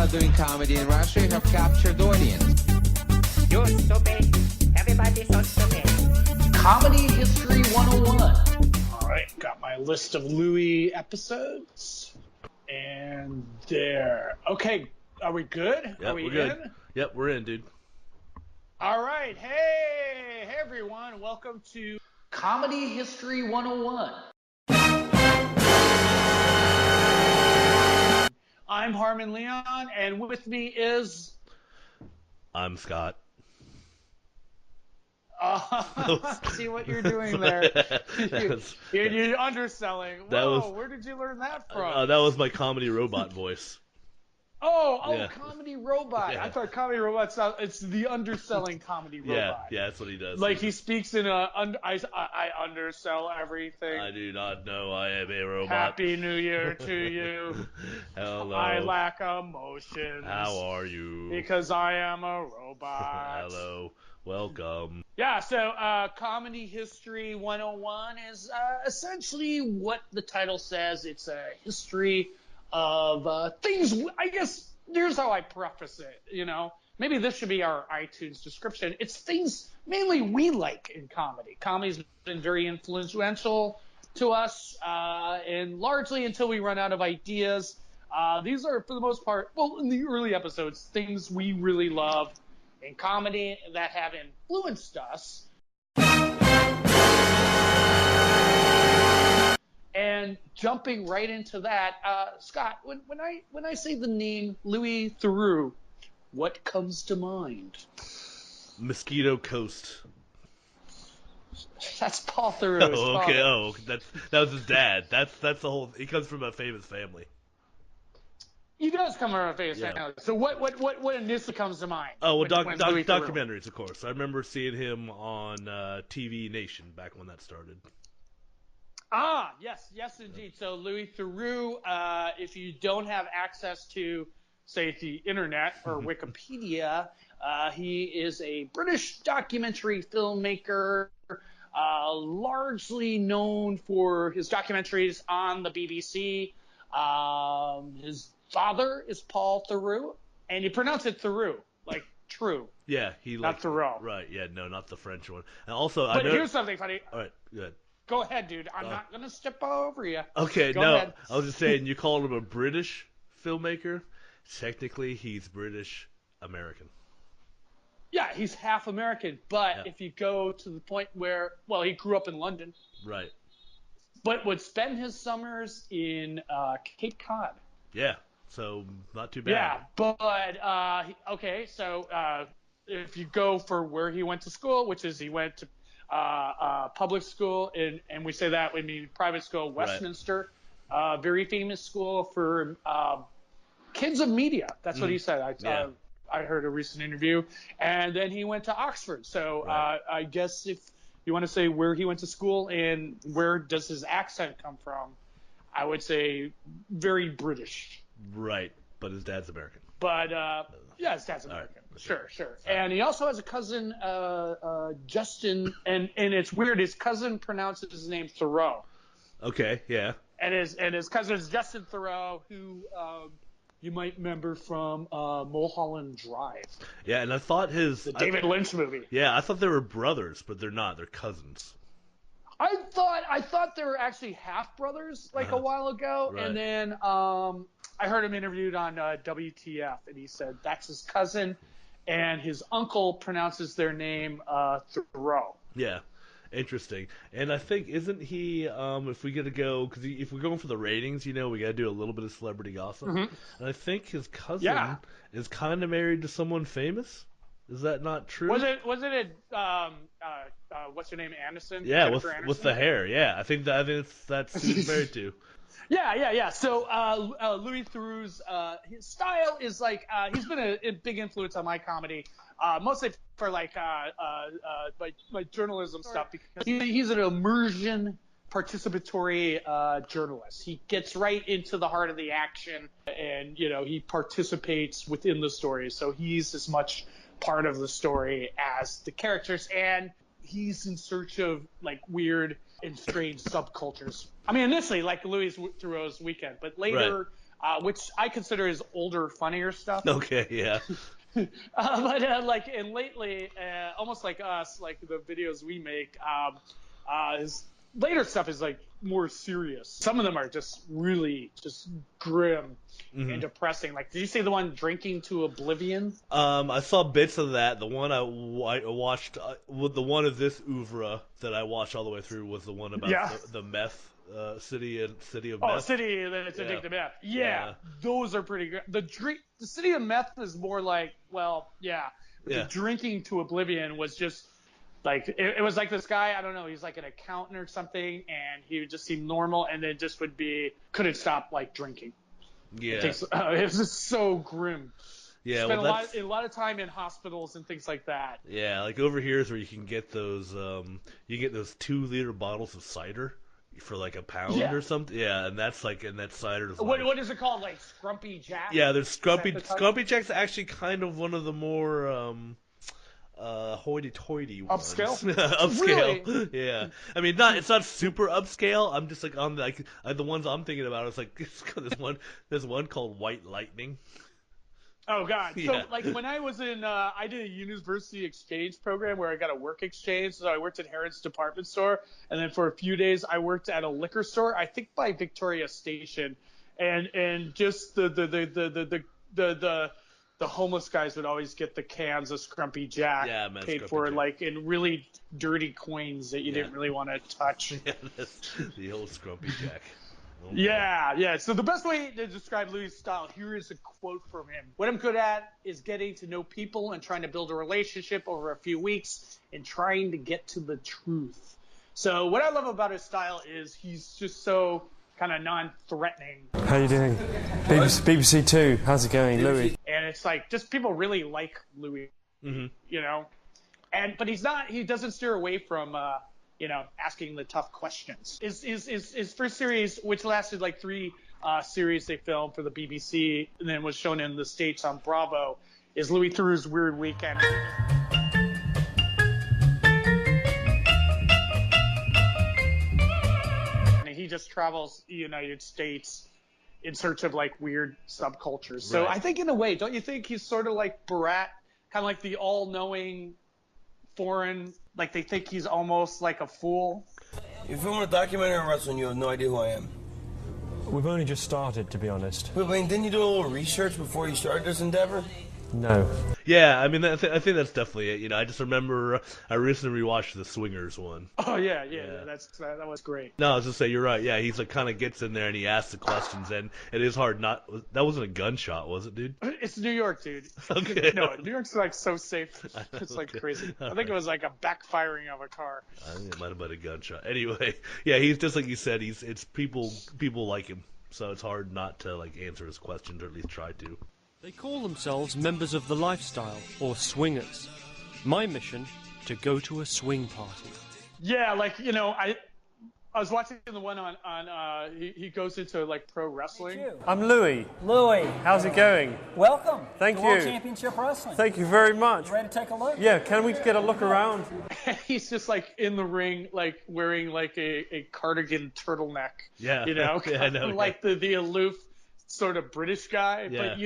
doing comedy in Russia, you have captured audience. You're stupid. Everybody's so stupid. Comedy History 101. All right, got my list of Louie episodes. And there. Okay, are we good? Yep, are we we're good. in? Yep, we're in, dude. All right. Hey everyone. Welcome to Comedy History 101. I'm Harmon Leon, and with me is... I'm Scott. See what you're doing there. You're underselling. Whoa, where did you learn that from? That was my comedy robot voice. Yeah. Comedy robot. Yeah. I thought comedy robot sound, it's the underselling comedy robot. Yeah, that's what he does. Like he speaks in a, I undersell everything. I do not know I am a robot. Happy New Year to you. Hello. I lack emotions. How are you? Because I am a robot. Hello. Welcome. Yeah, so Comedy History 101 is essentially what the title says. It's a history of things. I guess here's how I preface it, you know. Maybe this should be our iTunes description. It's things mainly we like in comedy. Comedy's been very influential to us, and largely until we run out of ideas. These are, for the most part, well, in the early episodes, things we really love in comedy that have influenced us. And jumping right into that, Scott, when I say the name Louie Theroux, what comes to mind? Mosquito Coast. That's Paul Theroux. Oh, okay. Oh, that was his dad. That's the whole. He comes from a famous family. He does come from a famous family. So what initially comes to mind? Oh, well, documentaries, of course. I remember seeing him on TV Nation back when that started. Ah, yes, indeed. So Louie Theroux, if you don't have access to, say, the internet or Wikipedia, he is a British documentary filmmaker, largely known for his documentaries on the BBC. His father is Paul Theroux, and you pronounce it Theroux, like true. Yeah, not Theroux. Right, yeah, no, not the French one. And also, here's something funny. All right, good. Go ahead, dude. I'm not going to step over you. Okay, Go no. ahead. I was just saying, you called him a British filmmaker. Technically, he's British-American. Yeah, he's half American. But if you go to the point where, well, he grew up in London. Right. But would spend his summers in Cape Cod. Yeah, so not too bad. Yeah, but, okay, so if you go for where he went to school, which is he went to public school, and we say that we mean private school, Westminster, very famous school for kids of media. That's what he said. I heard a recent interview, and then he went to Oxford. So I guess if you want to say where he went to school and where does his accent come from, I would say very British. Right, but his dad's American. But yeah, his dad's American. Right. Sure. And he also has a cousin, Justin, and it's weird. His cousin pronounces his name Theroux. Okay, yeah. And his cousin is Justin Theroux, who you might remember from Mulholland Drive. Yeah, and I thought the David Lynch movie. Yeah, I thought they were brothers, but they're not. They're cousins. I thought they were actually half brothers a while ago, right. And then I heard him interviewed on WTF, and he said that's his cousin, and his uncle pronounces their name Theroux. Yeah, interesting. And I think, isn't he? If we get to go, because if we're going for the ratings, we got to do a little bit of celebrity gossip. Mm-hmm. And I think his cousin is kind of married to someone famous. Is that not true? Was it what's her name, Aniston? Yeah, Aniston? with the hair. Yeah, I think that's who he's married to. Yeah. So Louie Theroux's his style is like he's been a big influence on my comedy, mostly for like journalism stuff, because he's an immersion participatory journalist. He gets right into the heart of the action, and he participates within the story. So he's as much part of the story as the characters, and he's in search of like weird and strange subcultures. I mean, initially like Louie Theroux's Weekend, but later which I consider his older, funnier stuff. Okay, yeah. And lately, almost like us, like the videos we make, his later stuff is like more serious. Some of them are just really just grim and depressing. Like, did you see the one Drinking to Oblivion? I saw bits of that. The one I watched, the one of this oeuvre that I watched all the way through was the one about the meth. City of Meth. City that's addicted to meth. Yeah, those are pretty good. The City of Meth is more like, the Drinking to Oblivion was just like it was like this guy, I don't know, he's like an accountant or something, and he would just seem normal, and then just couldn't stop like drinking. Yeah, it was just so grim. Yeah, spent a lot of time in hospitals and things like that. Yeah, like over here is where you can get those 2-liter bottles of cider for like £1 or something. Yeah, and that's like, and that cider is what is it called? Like Scrumpy Jack? Yeah, there's Scrumpy Jack's actually kind of one of the more hoity-toity ones. Upscale. Really? Yeah. I mean, it's not super upscale. I'm just like on the ones I'm thinking about. It's like there's one called White Lightning. Oh God! Yeah. So like when I was in, I did a university exchange program where I got a work exchange. So I worked at Harrods department store, and then for a few days I worked at a liquor store. I think by Victoria Station, and just the homeless guys would always get the cans of Scrumpy Jack paid Scrumpy for Jack. like in really dirty coins that you didn't really want to touch. Yeah, that's the old Scrumpy Jack. Oh, Yeah. So the best way to describe Louie's style, here is a quote from him. What I'm good at is getting to know people and trying to build a relationship over a few weeks and trying to get to the truth. So what I love about his style is he's just so kind of non-threatening. How you doing? BBC Two, how's it going, Louie? And it's like, just people really like Louie, you know? But he doesn't steer away from, asking the tough questions. His first series, which lasted like 3 series they filmed for the BBC and then was shown in the States on Bravo, is Louie Theroux's Weird Weekend. And he just travels the United States in search of like weird subcultures. So I think in a way, don't you think he's sort of like Borat, kind of like the all-knowing foreign, like they think he's almost like a fool? You're filming a documentary on wrestling, you have no idea who I am. We've only just started, to be honest. But didn't you do a little research before you started this endeavor? No. Yeah, I mean, I think that's definitely it. You know, I just remember I recently rewatched the Swingers one. Oh yeah, that was great. No, I was just saying, you're right. Yeah, he's like kind of gets in there and he asks the questions, and it is hard not. That wasn't a gunshot, was it, dude? It's New York, dude. Okay. No, New York's like so safe. It's like crazy. I think it was like a backfiring of a car. I think it might have been a gunshot. Anyway, yeah, he's just like you said. It's people like him, so it's hard not to like answer his questions or at least try to. They call themselves members of the lifestyle, or swingers. My mission, to go to a swing party. Yeah, like, I was watching the one on he goes into like pro wrestling. I'm Louie. Louie. How's it going? Welcome. Thank to you. World Championship Wrestling. Thank you very much. You ready to take a look? Yeah, can we get a look around? He's just like in the ring, like wearing like a cardigan turtleneck. Yeah. Yeah, I know, like the aloof sort of British guy, but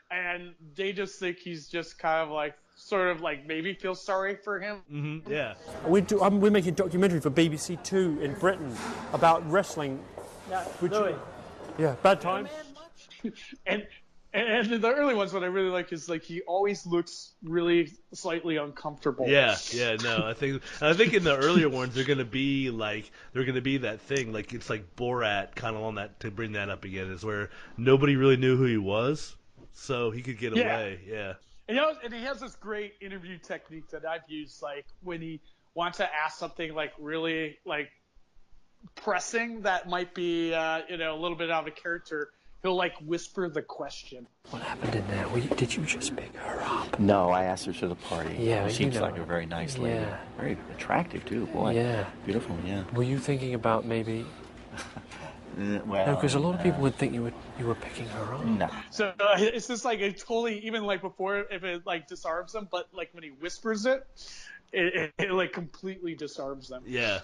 and they just think he's just kind of like sort of like maybe feel sorry for him. Mm-hmm. Yeah. We're making a documentary for BBC Two in Britain about wrestling. Yeah, bad times. And the early ones, what I really like is like he always looks really slightly uncomfortable. Yeah, no, I think in the earlier ones they're gonna be that thing, like it's like Borat kind of on that, to bring that up again, is where nobody really knew who he was, so he could get away. Yeah. And he has this great interview technique that I've used, like when he wants to ask something like really like pressing that might be a little bit out of character. He'll like whisper the question. What happened in there? Did you just pick her up? No, I asked her to the party. Yeah, she seems like a very nice lady. Yeah. Very attractive too, boy. Yeah. Beautiful, yeah. Were you thinking about maybe? Well, no, because a lot of people would think you were picking her up. No. So it's just like it totally, even like before, if it like disarms them, but like when he whispers it like completely disarms them. Yeah.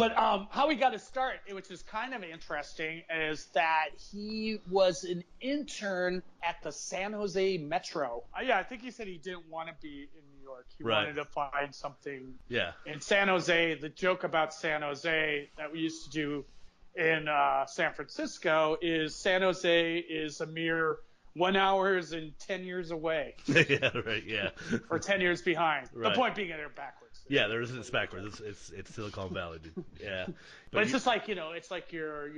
But how he got his start, which is kind of interesting, is that he was an intern at the San Jose Metro. Yeah, I think he said he didn't want to be in New York. He wanted to find something in San Jose. The joke about San Jose that we used to do in San Francisco is San Jose is a mere 1 hour and 10 years away. Or 10 years behind. The point being they're backwards. Yeah, it's backwards. It's Silicon Valley, dude. Yeah. But it's just like, it's like your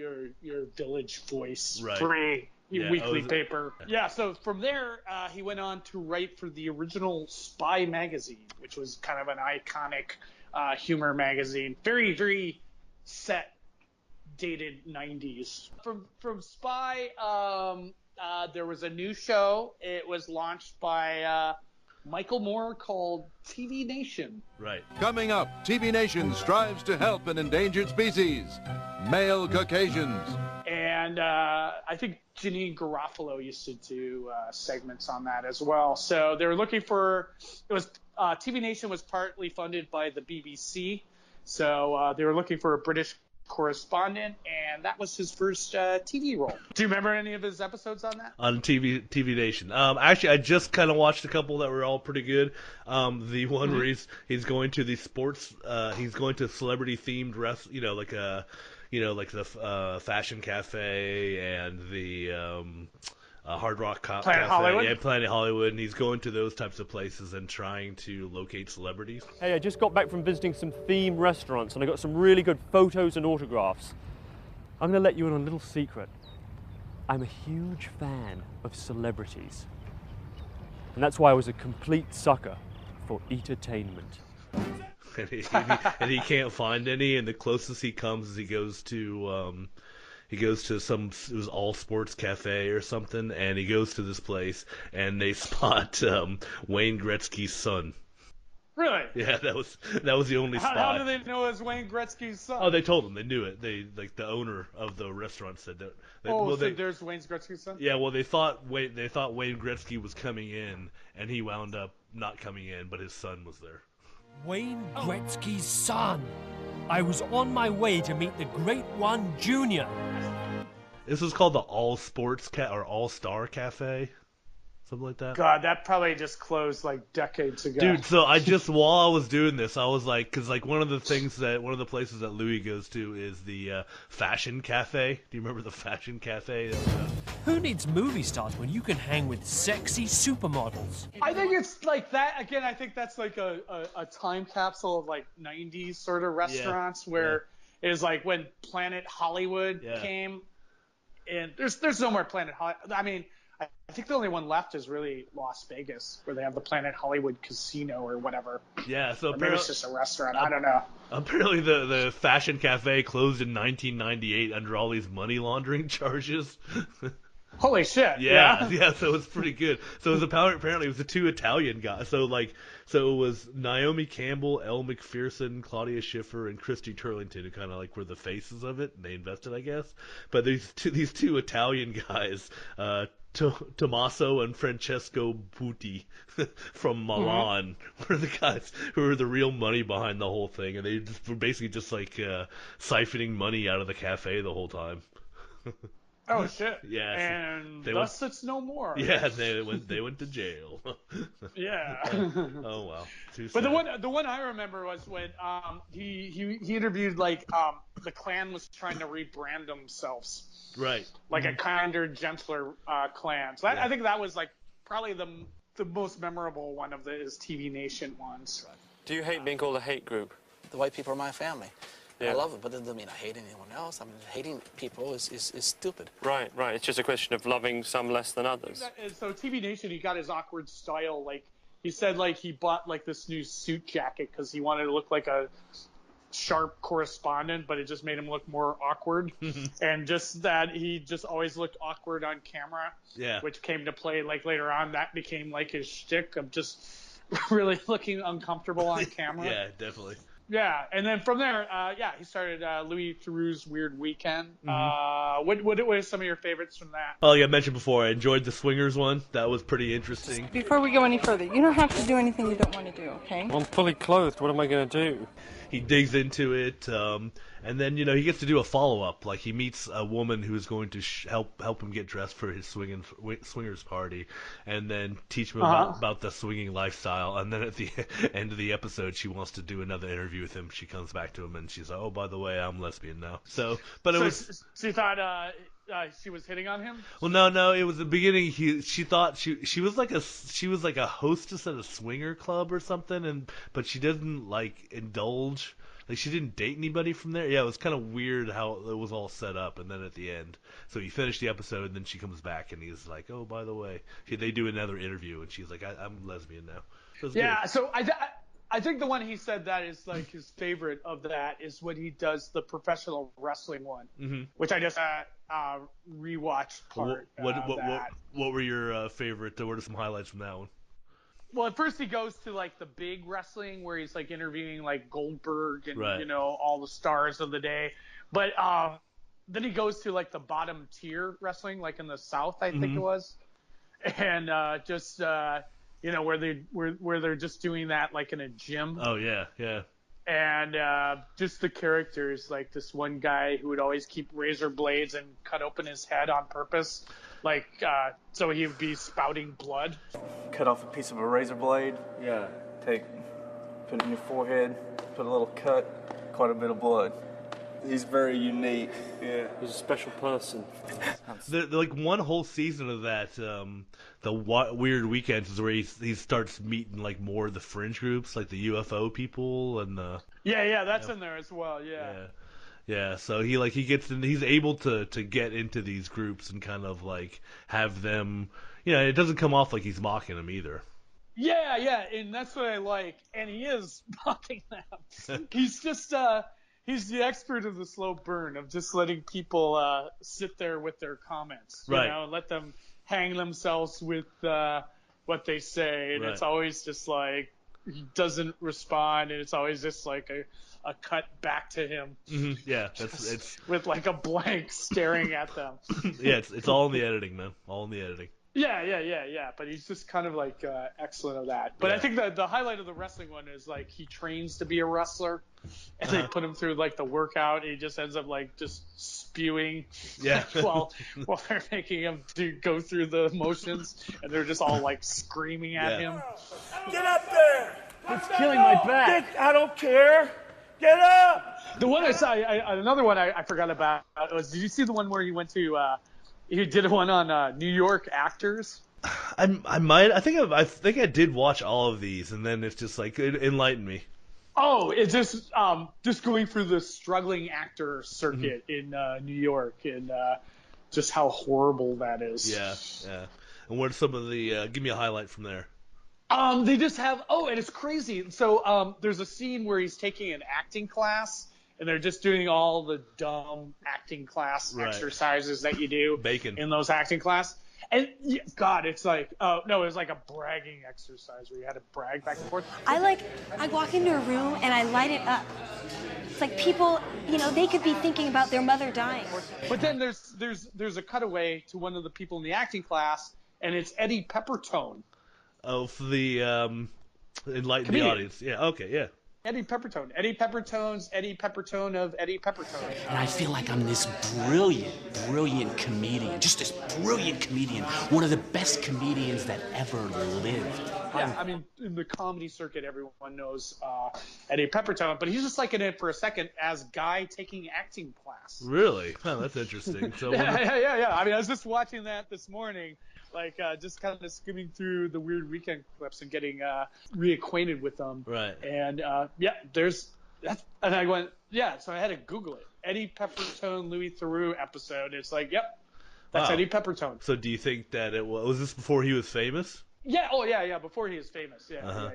Village Voice free weekly paper. Yeah, so from there, he went on to write for the original Spy magazine, which was kind of an iconic humor magazine. Very, very set, dated 90s. From Spy, there was a new show. It was launched by Michael Moore called TV Nation. Right. Coming up, TV Nation strives to help an endangered species, male Caucasians. And I think Janine Garofalo used to do segments on that as well. So they were looking for, TV Nation was partly funded by the BBC. So they were looking for a British correspondent, and that was his first TV role. Do you remember any of his episodes on that? On TV Nation. Actually, I just kind of watched a couple that were all pretty good. The one where he's going to the sports, he's going to celebrity themed like the Fashion Cafe and the Hard Rock Planet Hollywood? Yeah, Planet Hollywood, and he's going to those types of places and trying to locate celebrities. Hey, I just got back from visiting some theme restaurants and I got some really good photos and autographs. I'm going to let you in on a little secret. I'm a huge fan of celebrities. And that's why I was a complete sucker for entertainment. and he can't find any, and the closest he comes is he goes to some, it was All Sports Cafe or something, and he goes to this place and they spot Wayne Gretzky's son. Really? Yeah, that was the only spot. How do they know it was Wayne Gretzky's son? Oh, they told him. They knew it. The owner of the restaurant said that. There's Wayne Gretzky's son? Yeah, well, they thought Wayne Gretzky was coming in, and he wound up not coming in, but his son was there. Wayne Gretzky's son. I was on my way to meet the Great One Junior. This was called the All Sports or All Star Cafe, something like that. God, that probably just closed like decades ago. Dude, so while I was doing this, I was like, because like one of the places that Louie goes to is the Fashion Cafe. Do you remember the Fashion Cafe? Who needs movie stars when you can hang with sexy supermodels? I think it's like that. Again, I think that's like a time capsule of like 90s sort of restaurants where it was like when Planet Hollywood came. And there's no more Planet Hollywood. I mean, I think the only one left is really Las Vegas, where they have the Planet Hollywood Casino or whatever. Yeah, so maybe it's just a restaurant. I don't know. Apparently, the Fashion Cafe closed in 1998 under all these money laundering charges. Holy shit! Yeah. So it's pretty good. So it was apparently it was the two Italian guys. So it was Naomi Campbell, Elle McPherson, Claudia Schiffer, and Christy Turlington who kind of like were the faces of it, and they invested, I guess. But these two Italian guys, Tommaso and Francesco Butti from Milan, were the guys who were the real money behind the whole thing, and they just were basically just like siphoning money out of the cafe the whole time. Oh shit! Yeah, and thus it's no more. Yeah, they went to jail. Yeah. Oh wow. But the one I remember was when he interviewed like the Klan was trying to rebrand themselves. Right. Like a kinder, gentler Klan. So I think that was like probably the most memorable one of his TV Nation ones. Do you hate being called a hate group? The white people are my family. Yeah. I love it, but that doesn't mean I hate anyone else. I mean, hating people is stupid. Right. It's just a question of loving some less than others. So TV Nation, he got his awkward style. Like he said, like he bought like this new suit jacket because he wanted to look like a sharp correspondent, but it just made him look more awkward. And just that he just always looked awkward on camera. Yeah. Which came to play like later on. That became like his shtick of just really looking uncomfortable on camera. Yeah, definitely. Yeah, and then from there, he started Louie Theroux's Weird Weekend. What are some of your favorites from that? Well, like I mentioned before, I enjoyed the Swingers one. That was pretty interesting. Before we go any further, you don't have to do anything you don't want to do, okay? I'm fully clothed. What am I going to do? he digs into it, and then he gets to do a follow up. Like he meets a woman who's going to help him get dressed for his swingers party, and then teach him about the swinging lifestyle. And then at the end of the episode, she wants to do another interview with him. She comes back to him and she's like, "Oh, by the way, I'm lesbian now." So she thought she was hitting on him. Well, no. It was the beginning. She thought she was like a hostess at a swinger club or something, but she didn't like indulge. Like she didn't date anybody from there. Yeah, it was kind of weird how it was all set up. And then at the end, so he finished the episode, and then she comes back, and he's like, "Oh, by the way," they do another interview, and she's like, "I'm lesbian now." So good. So I think the one he said that is like his favorite of that is when he does the professional wrestling one, which I just rewatched part. What were your favorite? What are some highlights from that one? Well, at first he goes to like the big wrestling where he's like interviewing like Goldberg and all the stars of the day, but then he goes to like the bottom tier wrestling, like in the South, I think it was, and where they're just doing that like in a gym. Oh yeah. And just the characters, like this one guy who would always keep razor blades and cut open his head on purpose, like so he would be spouting blood. Cut off a piece of a razor blade. Yeah. Put it in your forehead. Put a little cut. Quite a bit of blood. He's very unique. Yeah. He's a special person. Like one whole season of that, the Weird Weekends is where he starts meeting like more of the fringe groups, like the UFO people and that's in there as well. Yeah, so he gets in, he's able to get into these groups and kind of like have them, it doesn't come off like he's mocking them either. Yeah, and that's what I like. And he is mocking them. He's just he's the expert of the slow burn of just letting people sit there with their comments, let them hang themselves with what they say, and it's always just like he doesn't respond, and it's always just like a cut back to him. Yeah, it's with like a blank staring at them. Yeah, it's all in the editing, man. All in the editing. Yeah. But he's just kind of like excellent at that. But I think the highlight of the wrestling one is like he trains to be a wrestler, and they put him through like the workout. And he just ends up like just spewing. Yeah. while they're making him go through the motions, and they're just all like screaming at him. Get up there! It's killing my back. I don't care. Get up! The one I saw, another one I forgot about was. Did you see the one where he went to? He did one on New York actors. I think I did watch all of these, and then it's just like enlighten me. Oh, it's just going through the struggling actor circuit in New York, and just how horrible that is. Yeah. And what are some of the? Give me a highlight from there. They just have. Oh, and it's crazy. So there's a scene where he's taking an acting class. And they're just doing all the dumb acting class exercises that you do in those acting class. And God, it's like, it was like a bragging exercise where you had to brag back and forth. I walk into a room and I light it up. It's like people, they could be thinking about their mother dying. But then there's a cutaway to one of the people in the acting class, and it's Eddie Pepitone. Oh, for the enlighten Comedian. the audience. Yeah. Okay. Yeah. Eddie Pepitone. Eddie Pepitone's Eddie Pepitone of Eddie Pepitone. And I feel like I'm this brilliant comedian. Just this brilliant comedian. One of the best comedians that ever lived. Yeah, I mean, in the comedy circuit, everyone knows Eddie Pepitone, but he's just like in it for a second as guy taking acting class. Really? Oh, that's interesting. So yeah. I mean, I was just watching that this morning. Like, just kind of skimming through the Weird Weekend clips and getting reacquainted with them. Right. And, there's that. And I went, so I had to Google it. Eddie Pepitone, Louie Theroux episode. It's like, yep, that's Eddie Pepitone. So do you think that was this before he was famous? Yeah, before he was famous. Yeah.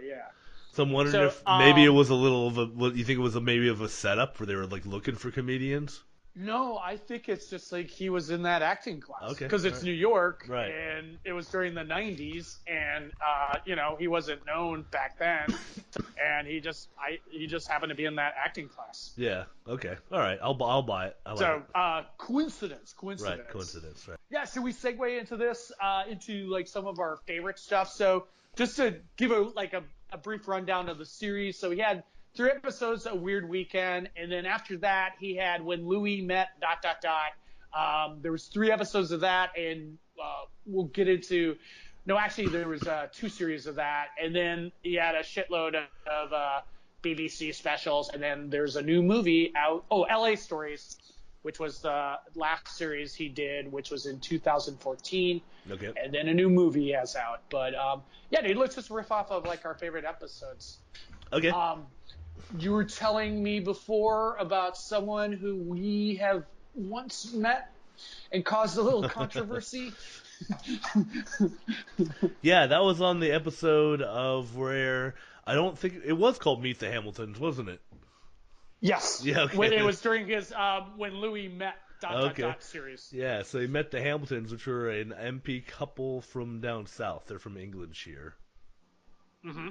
So I'm wondering if maybe it was a little of a, you think it was maybe of a setup where they were like looking for comedians? No, I think it's just like he was in that acting class. Okay. Because it's New York, right. And it was during the 90s, and he wasn't known back then, and he just happened to be in that acting class. Yeah. Okay. All right. I'll buy it. Coincidence. Right. Coincidence. Right. Yeah. So we segue into this into like some of our favorite stuff. So just to give a brief rundown of the series. So we had 3 episodes, A Weird Weekend, and then after that he had When Louie Met ... There was 3 episodes of that, and we'll get into. No, actually, there was 2 series of that, and then he had a shitload of BBC specials, and then there's a new movie out. Oh, LA Stories, which was the last series he did, which was in 2014. Okay. And then a new movie he has out. But yeah, dude, let's just riff off of like our favorite episodes. Okay. You were telling me before about someone who we have once met and caused a little controversy. Yeah, that was on the episode of where I don't think it was called Meet the Hamiltons, wasn't it? Yes. Yeah. Okay. When it was during his When Louie Met ... series. Yeah, so he met the Hamiltons, which were an MP couple from down south. They're from Englandshire. Mm-hmm.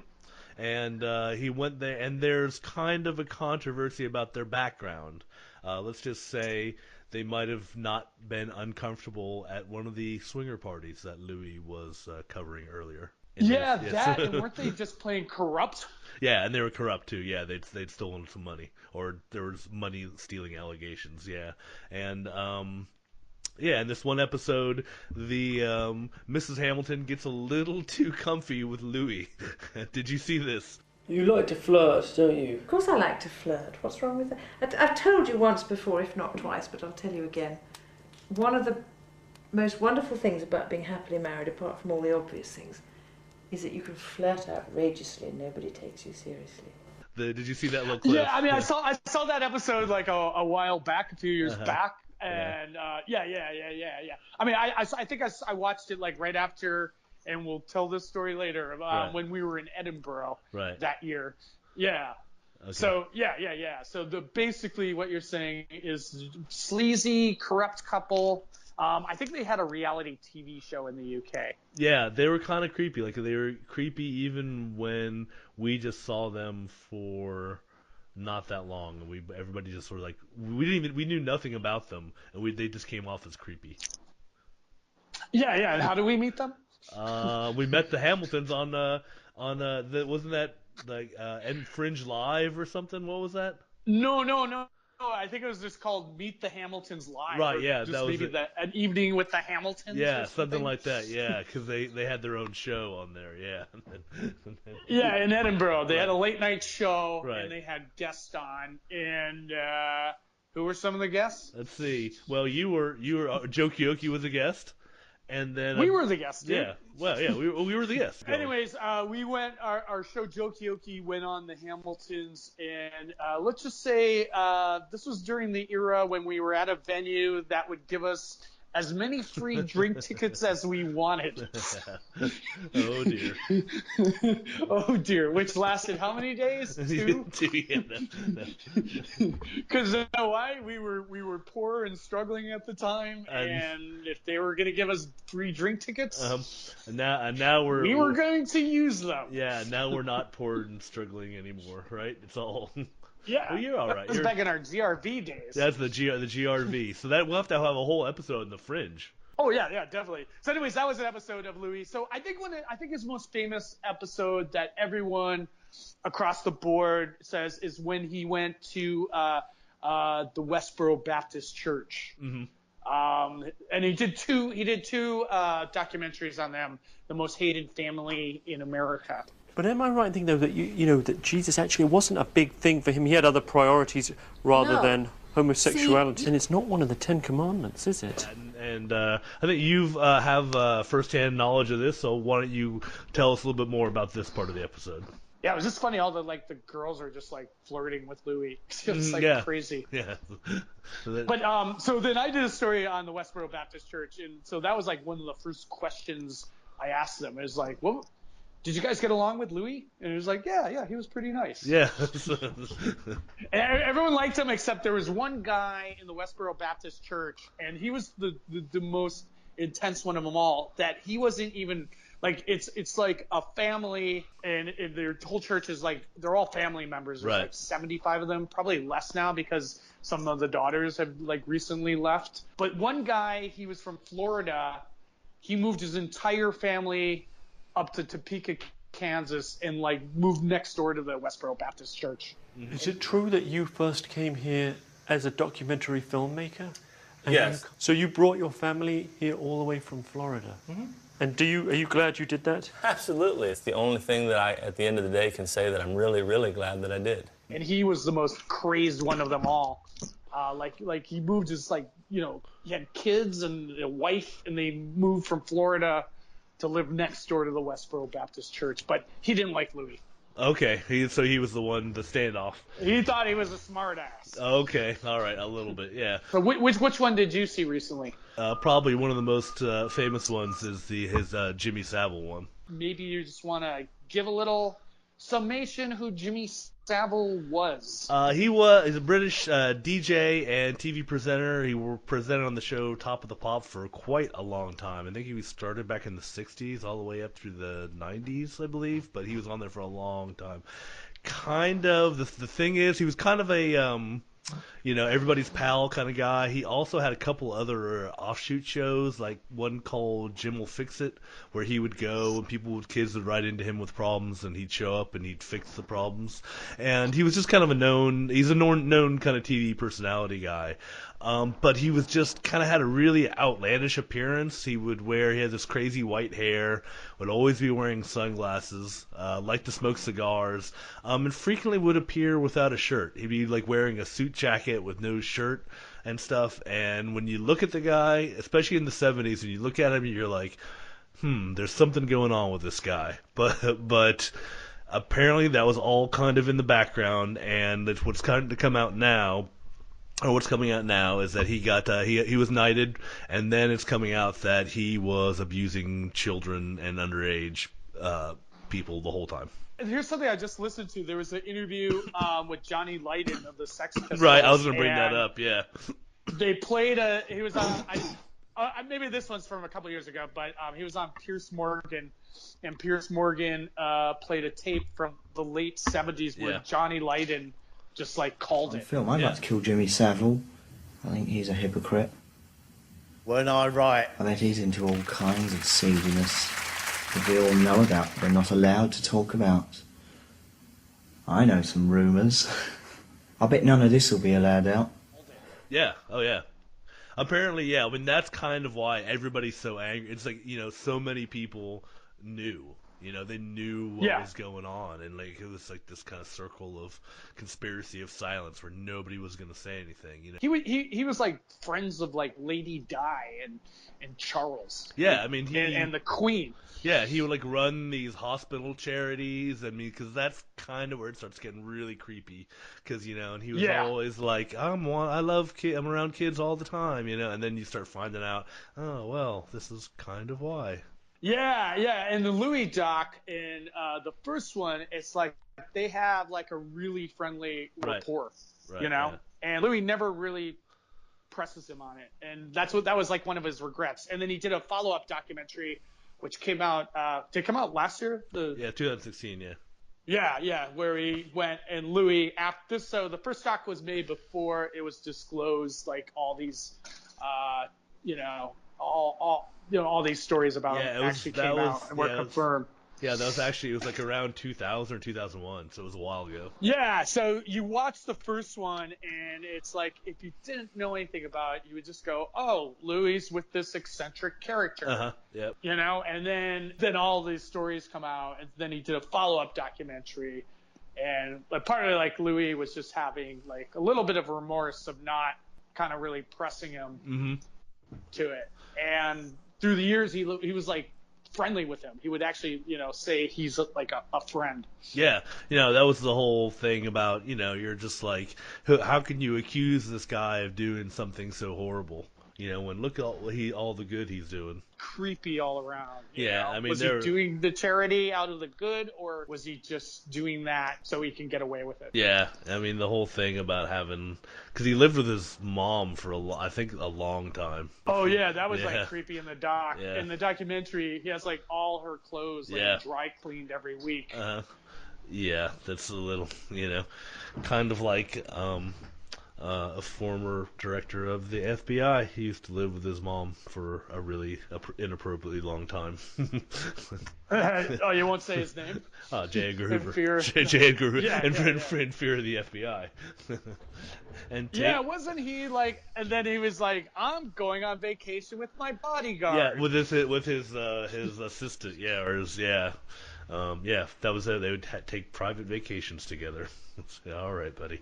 And he went there, and there's kind of a controversy about their background. Let's just say they might have not been uncomfortable at one of the swinger parties that Louie was covering earlier. Yeah, that, and weren't they just playing corrupt? Yeah, and they were corrupt too. Yeah, they'd stolen some money, or there was money stealing allegations. Yeah, and yeah, in this one episode, the Mrs. Hamilton gets a little too comfy with Louie. Did you see this? You like to flirt, don't you? Of course I like to flirt. What's wrong with that? I've told you once before, if not twice, but I'll tell you again. One of the most wonderful things about being happily married, apart from all the obvious things, is that you can flirt outrageously and nobody takes you seriously. Did you see that little clip? Yeah, I mean, I saw that episode like a while back, a few years back, and yeah. I mean, I think I watched it like right after, and we'll tell this story later, when we were in Edinburgh that year. Yeah. Okay. So yeah. So basically what you're saying is sleazy, corrupt couple. I think they had a reality TV show in the UK. Yeah, they were kind of creepy. Like they were creepy even when we just saw them for not that long, and everybody just sort of like we knew nothing about them, and they just came off as creepy. Yeah. And how do we meet them? We met the Hamiltons on wasn't that like End Fringe Live or something? What was that? No. I think it was just called Meet the Hamiltons Live. Right, yeah. Just that was maybe an evening with the Hamiltons. Yeah, or something like that. Yeah, because they had their own show on there. Yeah. Yeah, in Edinburgh, they had a late night show, and they had guests on. And who were some of the guests? Let's see. Well, you were Joe Kioki was a guest. And then we were the guests, dude. Yeah, well, yeah, we were the guests. Anyways, we went. Our show, Joe Kioki, went on the Hamiltons, and let's just say this was during the era when we were at a venue that would give us as many free drink tickets as we wanted. Oh dear. Oh dear. Which lasted how many days? 2. 2. Yeah. Because why? We were poor and struggling at the time, and if they were going to give us free drink tickets, and now we were going to use them. Yeah. Now we're not poor and struggling anymore, right? It's all. Yeah, well, you're all right. That was back in our GRV days. That's the GRV. So that we'll have to have a whole episode in the Fringe. Oh yeah, definitely. So anyways, that was an episode of Louie. So I think his most famous episode that everyone across the board says is when he went to the Westboro Baptist Church. Mm-hmm. And he did two documentaries on them, the most hated family in America. But am I right in thinking, though, that you know that Jesus actually wasn't a big thing for him? He had other priorities rather than homosexuality. See, and it's not one of the 10 Commandments, is it? And I think you have first-hand knowledge of this, so why don't you tell us a little bit more about this part of the episode? Yeah, it was just funny. All the girls are just like flirting with Louie. It's just crazy. Yeah. But so then I did a story on the Westboro Baptist Church, and so that was like one of the first questions I asked them. It was like, "What? Did you guys get along with Louie?" And it was like, yeah, he was pretty nice. Yeah. And everyone liked him except there was one guy in the Westboro Baptist Church, and he was the most intense one of them all, that he wasn't even like, it's like a family, and their whole church is like, they're all family members. There's like 75 of them, probably less now because some of the daughters have like recently left. But one guy, he was from Florida. He moved his entire family up to Topeka, Kansas and like moved next door to the Westboro Baptist Church. Is it true that you first came here as a documentary filmmaker? And Yes. So you brought your family here all the way from Florida? Mm-hmm. And are you glad you did that? Absolutely. It's the only thing that I, at the end of the day, can say that I'm really, really glad that I did. And he was the most crazed one of them all. Like he moved his he had kids and a wife, and they moved from Florida to live next door to the Westboro Baptist Church. But he didn't like Louie. Okay, so he was the standoff. He thought he was a smartass. Okay, all right, a little bit, yeah. So which one did you see recently? Probably one of the most famous ones is his Jimmy Savile one. Maybe you just want to give a little summation who Jimmy Savile was. He's a British DJ and TV presenter. He presented on the show Top of the Pop for quite a long time. I think he started back in the 60s all the way up through the 90s, I believe, but he was on there for a long time. Kind of, the thing is, he was kind of a, everybody's pal kind of guy. He also had a couple other offshoot shows, like one called Jim Will Fix It, where he would go and kids would write into him with problems, and he'd show up and he'd fix the problems. And he was just kind of he's a known kind of TV personality guy. But he was just kind of had a really outlandish appearance. He had this crazy white hair, would always be wearing sunglasses, liked to smoke cigars, and frequently would appear without a shirt. He'd be like wearing a suit jacket with no shirt and stuff. And when you look at the guy, especially in the 70s, when you look at him, you're like, there's something going on with this guy. But apparently that was all kind of in the background, and it's what's kind of come out now. Or what's coming out now is that he got he was knighted, and then it's coming out that he was abusing children and underage people the whole time. And here's something I just listened to. There was an interview with Johnny Lydon of the Sex Pistols. Right, I was going to bring that up. Yeah. They played he was on. Maybe this one's from a couple years ago, but he was on Piers Morgan, and Piers Morgan played a tape from the late 70s where Johnny Lydon just called it. Film. I'd like to kill Jimmy Savile. I think he's a hypocrite. Weren't I right? I bet he's into all kinds of seediness that we all know about, but not allowed to talk about. I know some rumours. I bet none of this will be allowed out. Yeah. Oh, yeah. Apparently, yeah. I mean, that's kind of why everybody's so angry. It's like, so many people knew. They knew what was going on, and it was like this kind of circle of conspiracy of silence where nobody was going to say anything. He was like friends of Lady Di and Charles. Yeah, and the Queen. Yeah, he would run these hospital charities. Because that's kind of where it starts getting really creepy. Because and he was always like, I'm around kids all the time. And then you start finding out, oh well, this is kind of why. Yeah, and the Louie doc in the first one, it's like they have a really friendly rapport, and Louie never really presses him on it, and that was one of his regrets. And then he did a follow-up documentary, which came out. Did it come out last year? 2016. Yeah, where he went and Louie after. So the first doc was made before it was disclosed, all these, all these stories about him actually came out and were confirmed. Yeah, it was around 2000 or 2001, so it was a while ago. Yeah, so you watch the first one, and it's if you didn't know anything about it, you would just go, oh, Louie's with this eccentric character. Yep. And then all these stories come out, and then he did a follow-up documentary, and part of it, Louie was just having, a little bit of remorse of not kind of really pressing him to it. And through the years, he was friendly with him. He would actually, say he's a friend. Yeah, that was the whole thing about, you're just how can you accuse this guy of doing something so horrible? When look at all the good he's doing. Creepy all around. Yeah, was he doing the charity out of the good, or was he just doing that so he can get away with it? Yeah, the whole thing about because he lived with his mom for a long time. Oh yeah, that was creepy in the doc. Yeah. In the documentary, he has all her clothes dry cleaned every week. Yeah, that's a little, kind of a former director of the FBI. He used to live with his mom for a really inappropriately long time. Oh, you won't say his name? J. Edgar In Hoover. fear. J. Edgar Hoover. Yeah, in yeah. fear of the FBI. And yeah, wasn't he like? And then he was like, "I'm going on vacation with my bodyguard." Yeah, with his assistant. Yeah, or his that was it. They would take private vacations together. Yeah, all right, buddy.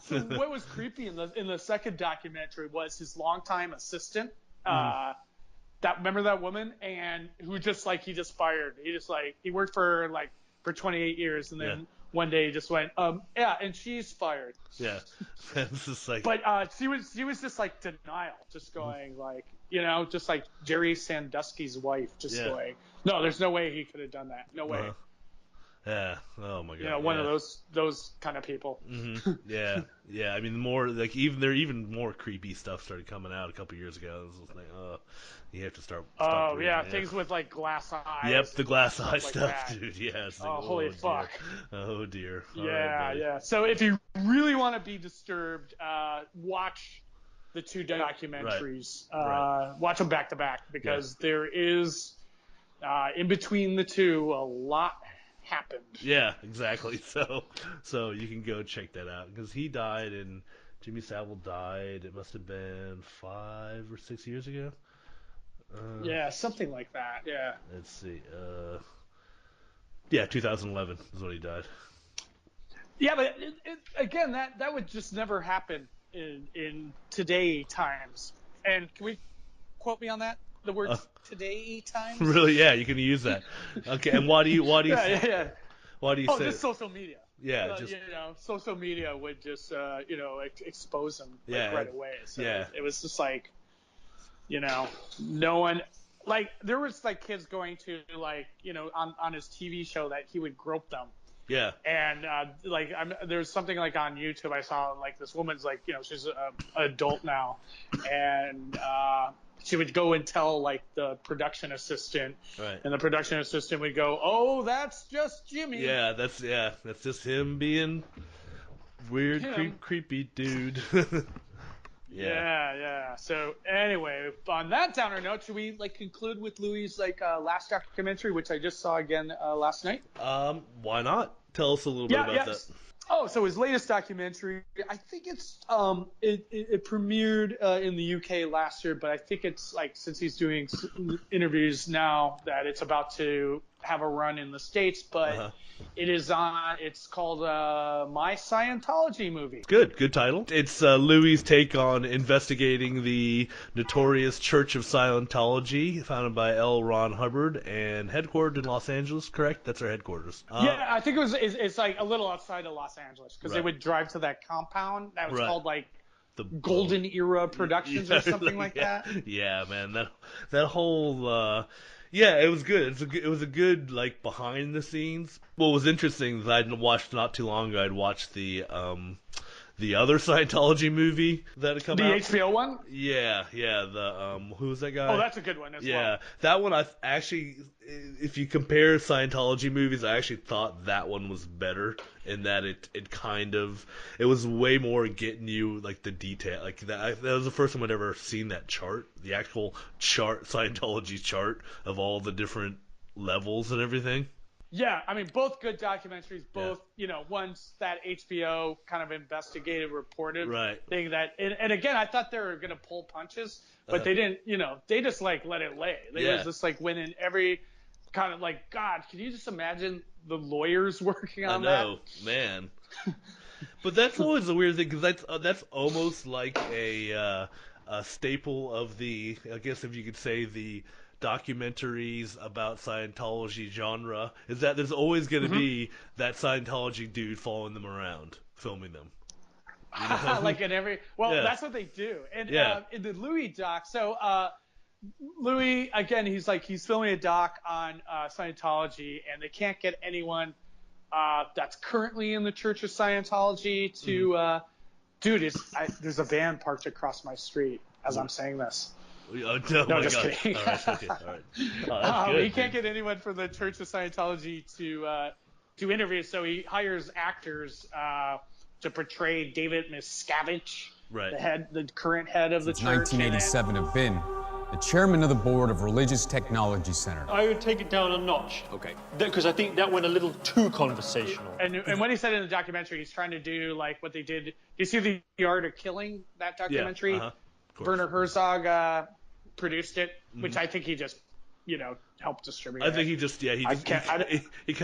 So what was creepy in the second documentary was his longtime assistant. Remember that woman, and who just like he just fired. He worked for 28 years, and then one day he just went, and she's fired. Yeah, it's just like. But she was just like denial, just going just like Jerry Sandusky's wife, just going, no, there's no way he could have done that, no way. Yeah. Oh my God. One of those kind of people. Mm-hmm. Yeah. I mean, more like even more creepy stuff started coming out a couple years ago. It was like, you have to stop. Oh yeah, things with like glass eyes. Yep, the glass eye stuff, like dude. Yeah. It's like, holy fuck. Oh dear. Yeah. So if you really want to be disturbed, watch the two documentaries. Right. Watch them back to back because there is in between the two a lot happened. Yeah, exactly. So you can go check that out because he died and Jimmy Savile died. It must have been 5 or 6 years ago. Yeah, something like that. Yeah. Let's see. 2011 is when he died. Yeah, but again, that would just never happen in today times. And can we quote me on that? The word today times? Really? Yeah, you can use that. Okay, and why do you Why do you say just social media. Yeah, social media would just expose him right away. So yeah. It was just like, no one, like there was like kids going to on his TV show that he would grope them. Yeah. And there's something like on YouTube I saw like this woman's like she's an adult now, and she would go and tell like the production assistant, and the production assistant would go, "Oh, that's just Jimmy." Yeah, that's just him being weird, creepy dude. Yeah. So anyway, on that downer note, should we conclude with Louie's last documentary, which I just saw again last night? Why not? Tell us a little bit about that. Oh, so his latest documentary, I think it's it premiered in the UK last year, but I think it's since he's doing interviews now that it's about to have a run in the States, but it's called My Scientology Movie. Good title. It's Louie's take on investigating the notorious Church of Scientology, founded by L. Ron Hubbard and headquartered in Los Angeles, correct? That's their headquarters. Yeah, I think it's like a little outside of Los Angeles because they would drive to that compound that was called the Golden Era Productions or something like that. Yeah, man, that whole it was good. It was a good behind the scenes. What was interesting is I'd watched not too long ago. I'd watched the other Scientology movie that had come out. The HBO one? Yeah. The who was that guy? Oh, that's a good one as well. Yeah, that one I actually, if you compare Scientology movies, I actually thought that one was better in that it was way more getting you the detail. That was the first time I'd ever seen that chart, the actual chart, Scientology chart of all the different levels and everything. Yeah, I mean, both good documentaries, both, one's that HBO kind of investigative reported thing that, and again, I thought they were going to pull punches, but they didn't, they just let it lay. They was just went in every kind of God, can you just imagine the lawyers working on that? I know, man. But that's always a weird thing, because that's almost like a staple of the, I guess if you could say the documentaries about Scientology genre, is that there's always going to be that Scientology dude following them around, filming them. In every, that's what they do. And in the Louie doc, so Louie, again, he's filming a doc on Scientology, and they can't get anyone that's currently in the Church of Scientology to, there's a van parked across my street as I'm saying this. No, just kidding. All right, okay. All right. Oh, that's good, he can't get anyone from the Church of Scientology to interview, so he hires actors to portray David Miscavige, Right. the current head of the Since church. 1987 have been the chairman of the board of Religious Technology Center. I would take it down a notch. Okay. Because I think that went a little too conversational. And what he said in the documentary, he's trying to do like what they did. Do you see The Art of Killing, that documentary? Yeah, Werner Herzog produced it, which I think he just, helped distribute. I think he just, he kind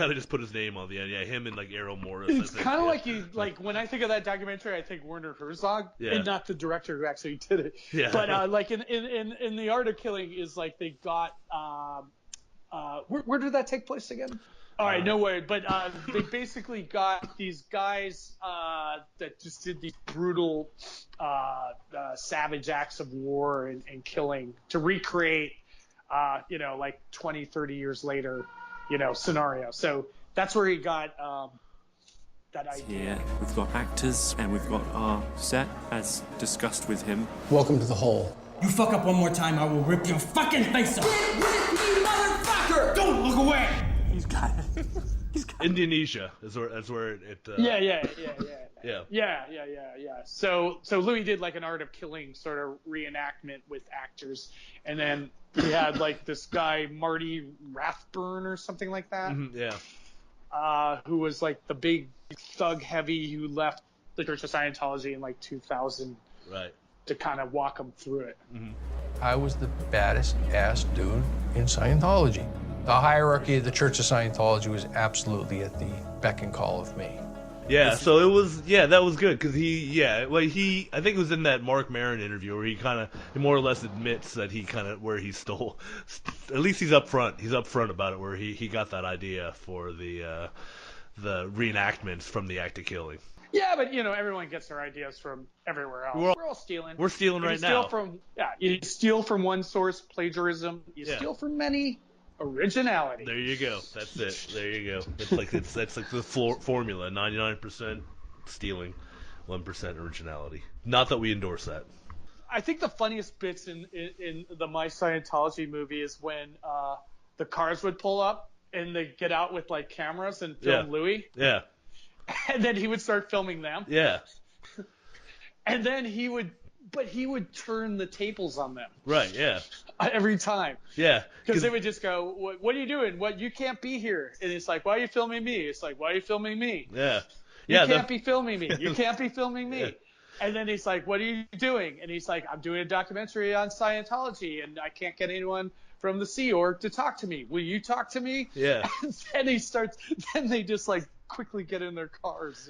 of just put his name on the end. Yeah, him and like Errol Morris. It's kind of like when I think of that documentary, I think Werner Herzog, and not the director who actually did it. Yeah. But like in The Art of Killing is like they got where did that take place again? All right, no way. But they basically got these guys that just did these brutal, savage acts of war and killing to recreate, like 20, 30 years later, scenario. So that's where he got that idea. Yeah, we've got actors and we've got our set as discussed with him. Welcome to the hole. You fuck up one more time, I will rip your fucking face off. Get with me, motherfucker! Don't look away. He's got it. Indonesia is where it. Yeah. Yeah. So Louie did like an Art of Killing sort of reenactment with actors, and then he had like this guy Marty Rathburn or something like that. Who was like the big thug heavy who left the Church of Scientology in like 2000. Right. To kind of walk him through it. I was the baddest ass dude in Scientology. The hierarchy of the Church of Scientology was absolutely at the beck and call of me. Yeah, so it was, that was good, because I think it was in that Mark Maron interview where he more or less admits that where he stole, at least he's upfront about it, where he got that idea for the reenactments from the act of killing. Yeah, but everyone gets their ideas from everywhere else. We're all stealing. We're stealing right now. You steal from one source, plagiarism. You steal from many, originality. There you go. That's it. There you go. That's like the formula: 99% stealing, 1% originality. Not that we endorse that. I think the funniest bits in the My Scientology movie is when the cars would pull up and they get out with like cameras and film Louie. Yeah. And then he would start filming them. Yeah. And then he would turn the tables on them. Right, yeah. Every time. Yeah. Because they would just go, what are you doing? You can't be here. And it's like, why are you filming me? It's like, why are you filming me? Yeah. You can't be filming me. You can't be filming me. Yeah. And then he's like, what are you doing? And he's like, I'm doing a documentary on Scientology, and I can't get anyone from the Sea Org to talk to me. Will you talk to me? Yeah. And then they just like quickly get in their cars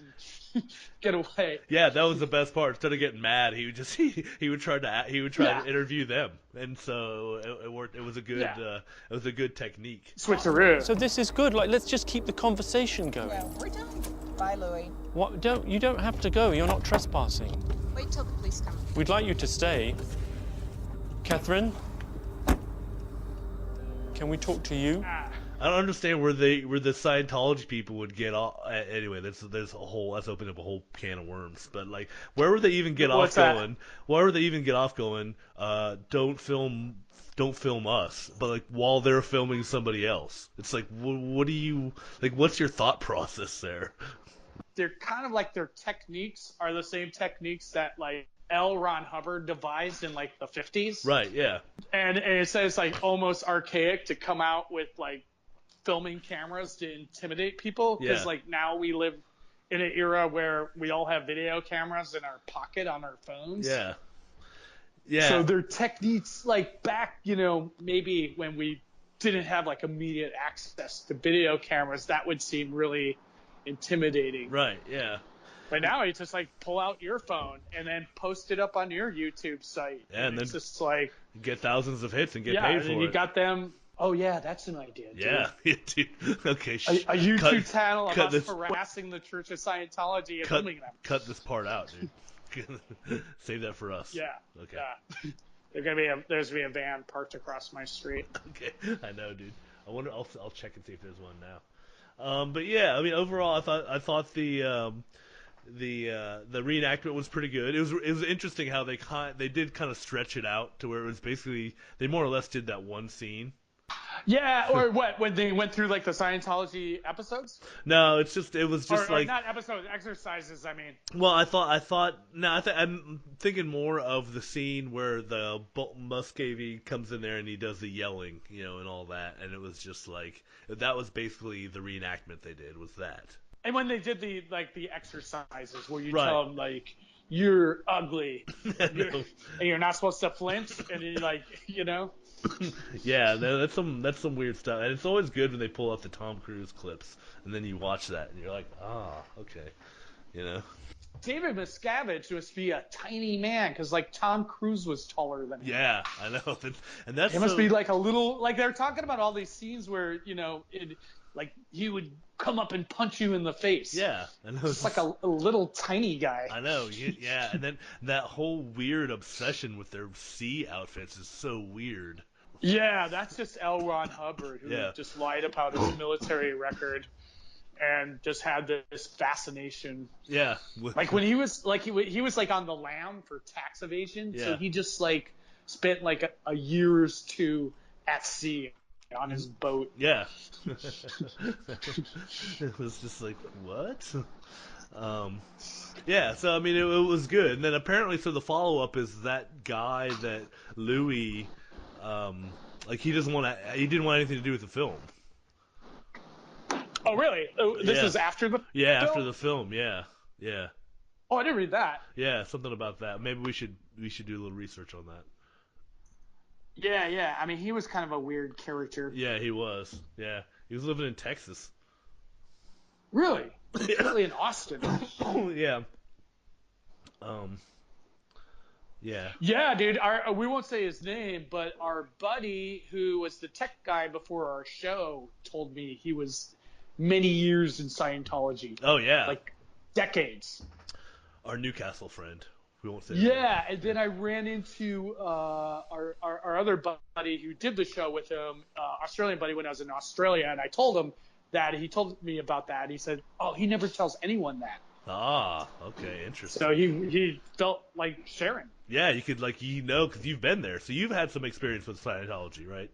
and get away. Yeah, that was the best part. Instead of getting mad, he would try to interview them, and so it worked. It was a good technique. Switcheroo. So this is good. Like, let's just keep the conversation going. Well, we're done. Bye, Louie. What? You don't have to go. You're not trespassing. Wait till the police come. We'd like you to stay. Catherine, can we talk to you? I don't understand where the Scientology people would get off. Anyway, that's opening up a whole can of worms. But like, where would they even get off going? Where would they even get off going? Don't film us. But like, while they're filming somebody else, it's like, what do you like? What's your thought process there? They're kind of like their techniques are the same techniques that like L. Ron Hubbard devised in like the 50s. Right. Yeah. And it says like almost archaic to come out with like filming cameras to intimidate people, because like now we live in an era where we all have video cameras in our pocket on our phones. Yeah. So their techniques, like back, maybe when we didn't have like immediate access to video cameras, that would seem really intimidating. Right. Yeah. But now you just like pull out your phone and then post it up on your YouTube site. Yeah, and it's then just like get thousands of hits and get paid for it. And you got them. Oh yeah, that's an idea. Dude. Yeah, dude. Okay. A YouTube channel of us harassing the Church of Scientology and filming them. Cut this part out, dude. Save that for us. Yeah. Okay. Yeah. There's gonna be a van parked across my street. Okay. I know, dude. I wonder. I'll check and see if there's one now. But yeah, I mean, overall, I thought the reenactment was pretty good. It was interesting how they did kind of stretch it out to where it was basically they more or less did that one scene. Yeah, or what? When they went through like the Scientology episodes? No, it was just or not episodes, exercises. I mean. Well, I'm thinking more of the scene where the Muscovy comes in there and he does the yelling, and all that, and it was just like that was basically the reenactment they did was that. And when they did the exercises where you tell them like you're ugly, and you're not supposed to flinch, and you're Yeah, that's some weird stuff, and it's always good when they pull up the Tom Cruise clips, and then you watch that, and you're like, okay, David Miscavige must be a tiny man, because like Tom Cruise was taller than him. Yeah, I know, and that's. It must be like a little, like they're talking about all these scenes where he would come up and punch you in the face. Yeah, I know. It's like a little tiny guy. I know. Yeah, and then that whole weird obsession with their sea outfits is so weird. Yeah, that's just L. Ron Hubbard, who just lied about his military record and just had this fascination. Yeah. Like when he was like on the lam for tax evasion, so he just like spent like a year or two at sea on his boat. Yeah. It was just like, what? Yeah, so I mean, it was good. And then apparently, so the follow-up is that guy that Louie, he didn't want anything to do with the film. Oh, really? This is after the film? After the film, yeah. Oh, I didn't read that. Yeah, something about that. Maybe we should do a little research on that. Yeah. I mean, he was kind of a weird character. Yeah, he was. Yeah, he was living in Texas. Really? Really in Austin. Yeah. Yeah. Yeah, dude. We won't say his name, but our buddy who was the tech guy before our show told me he was many years in Scientology. Oh yeah. Like decades. Our Newcastle friend. We won't say. Yeah, and then I ran into our other buddy who did the show with him, Australian buddy, when I was in Australia, and I told him that. He told me about that. He said, "Oh, he never tells anyone that." Ah, okay, interesting. So he felt like sharing. Yeah, you could because you've been there, so you've had some experience with Scientology, right?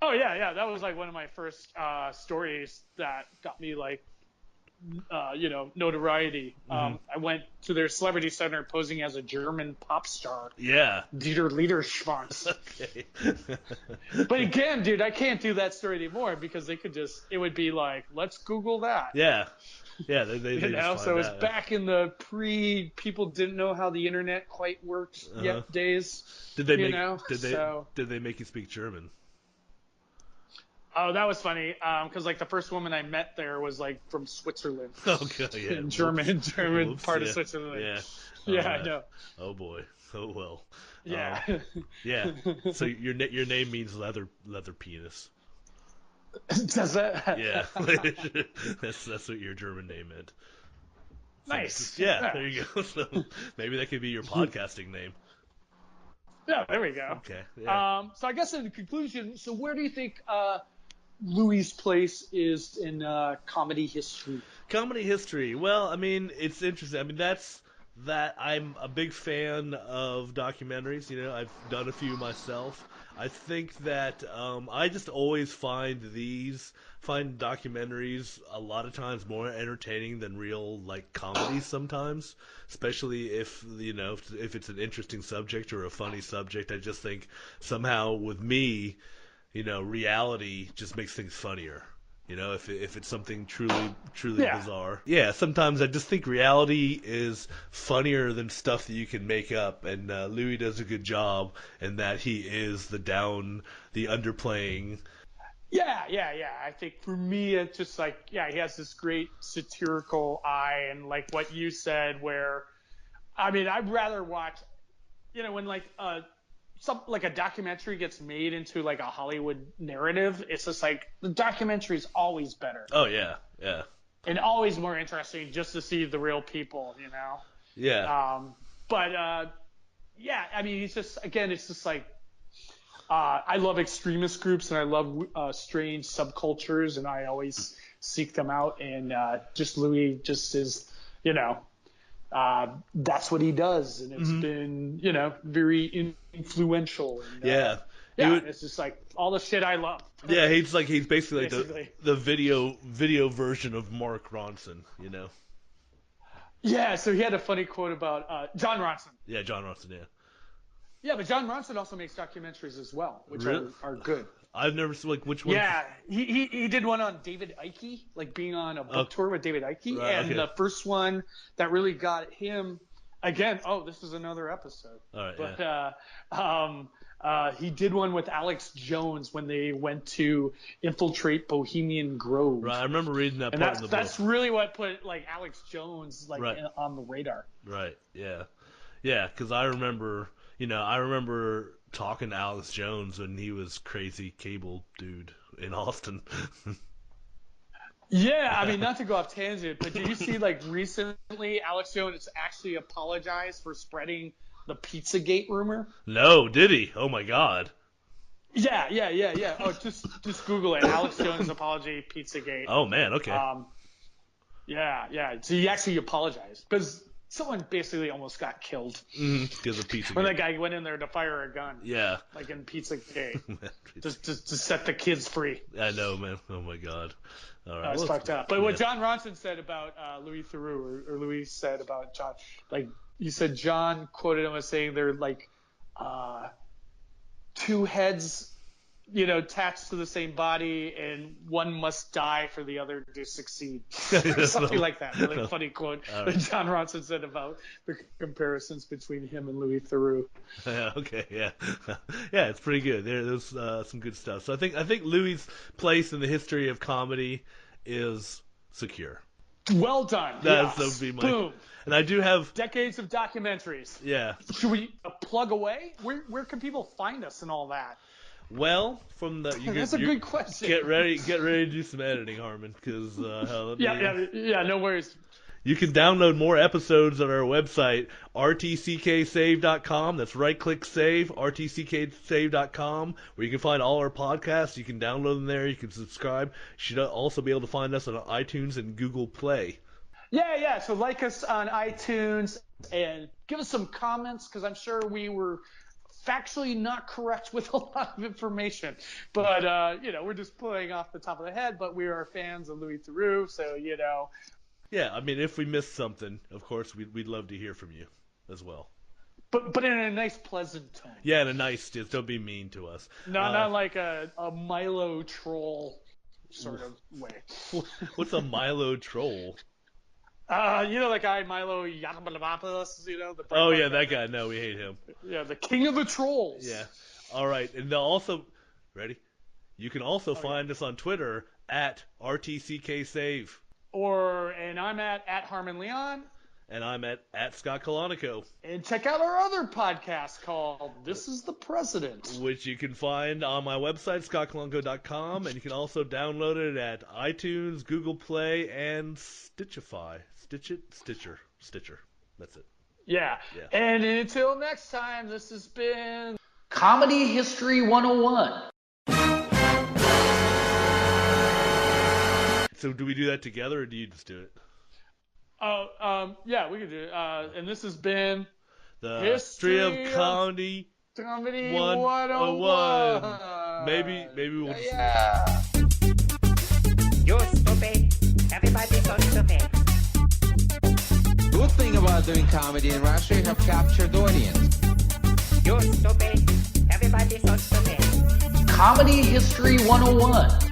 Oh yeah, that was like one of my first stories that got me notoriety. Mm-hmm. I went to their celebrity center posing as a German pop star. Yeah. Dieter Lederschwanz. Okay. But again, dude, I can't do that story anymore because it would be like, let's Google that. Yeah. Yeah, they so it was back in the people didn't know how the internet quite worked yet days. Did they make you speak German? Oh, that was funny. Because the first woman I met there was from Switzerland. Okay, yeah. German part of Switzerland. Yeah. Yeah, I know. Oh boy. Oh well. Yeah. Yeah. So your name means leather penis. Does that? Yeah. That's what your German name meant. So, nice. Yeah. There you go. So maybe that could be your podcasting name. Yeah, there we go. Okay. Yeah. So I guess in conclusion, so where do you think Louie's place is in comedy history? Comedy history. Well, I mean, it's interesting. I mean, I'm a big fan of documentaries. I've done a few myself. I think that I just always find documentaries a lot of times more entertaining than real comedies sometimes, especially if it's an interesting subject or a funny subject. I just think somehow with me, reality just makes things funnier. If it's something truly bizarre. Yeah, sometimes I just think reality is funnier than stuff that you can make up, and Louie does a good job in that he is the underplaying. Yeah. I think for me, it's just he has this great satirical eye, and what you said, where, I mean, I'd rather watch, when a documentary gets made into a Hollywood narrative, it's just the documentary is always better. Oh yeah. And always more interesting just to see the real people, Yeah. Yeah, I mean, it's just I love extremist groups and I love strange subcultures, and I always seek them out, and just Louie just is, that's what he does, and it's been, very influential. And, Yeah, it's just like all the shit I love. Yeah, he's basically like the video version of Mark Ronson, you know. Yeah, so he had a funny quote about Jon Ronson. Yeah, Jon Ronson, yeah. Yeah, but Jon Ronson also makes documentaries as well, which are good. I've never seen, like, which one? Yeah, he did one on David Icke, like being on a book tour with David Icke. Right, and the first one that really got him, again, this is another episode. All right, but he did one with Alex Jones when they went to infiltrate Bohemian Grove. Right, I remember reading that part in the book. That's really what put, like, Alex Jones, like, on the radar. Right, yeah. Yeah, because I remember talking to Alex Jones when he was crazy cable dude in Austin. Yeah, I mean, not to go off tangent, but did you see, like, recently Alex Jones actually apologized for spreading the Pizzagate rumor? No, did he? Oh my God. Yeah. Oh, just Google it. Alex Jones apology, Pizzagate. Oh man, okay. Yeah. So he actually apologized because someone basically almost got killed because of Pizzagate. When that guy went in there to fire a gun. Yeah. Like in Pizzagate. just to set the kids free. I know, man. Oh my God. All right. It's fucked up. But what Jon Ronson said about Louie Theroux, or Louie said about John, like you said, John quoted him as saying they're like two heads, attached to the same body, and one must die for the other to succeed. Something like that. Really funny quote that Jon Ronson said about the comparisons between him and Louie Theroux. Yeah, okay, yeah. Yeah, it's pretty good. There's some good stuff. So I think Louie's place in the history of comedy is secure. Well done. That would be my... Boom. And I do have... Decades of documentaries. Yeah. Should we plug away? Where can people find us and all that? Well, from the... That's a good question. Get ready to do some editing, Harmon, because... Yeah, no worries. You can download more episodes on our website, rtcksave.com. That's right-click save, rtcksave.com, where you can find all our podcasts. You can download them there. You can subscribe. You should also be able to find us on iTunes and Google Play. Yeah. So like us on iTunes and give us some comments, because I'm sure we were factually not correct with a lot of information. But, we're just playing off the top of the head, but we are fans of Louie Theroux, so, Yeah, I mean, if we missed something, of course, we'd love to hear from you as well. But in a nice, pleasant tone. Yeah, in a nice, just don't be mean to us. Not like a Milo troll sort of way. What's a Milo troll? That guy Milo Yiannopoulos, Oh, yeah, that guy. No, we hate him. Yeah, the king of the trolls. Yeah. All right, and also, ready? You can also find us on Twitter at RTCKSave. And I'm at Harmon Leon. And I'm at Scott Colonico. And check out our other podcast called This is the President, which you can find on my website, scottcolonico.com, and you can also download it at iTunes, Google Play, and Stitchify. Stitcher. That's it. Yeah. And until next time, this has been Comedy History 101. So do we do that together, or do you just do it? Yeah, we can do it. And this has been the History of Comedy 101. Maybe we'll just... Yeah. You're stupid. Everybody's so stupid. Good thing about doing comedy in Russia, you have captured audience. You're stupid. Everybody's so stupid. Comedy History 101.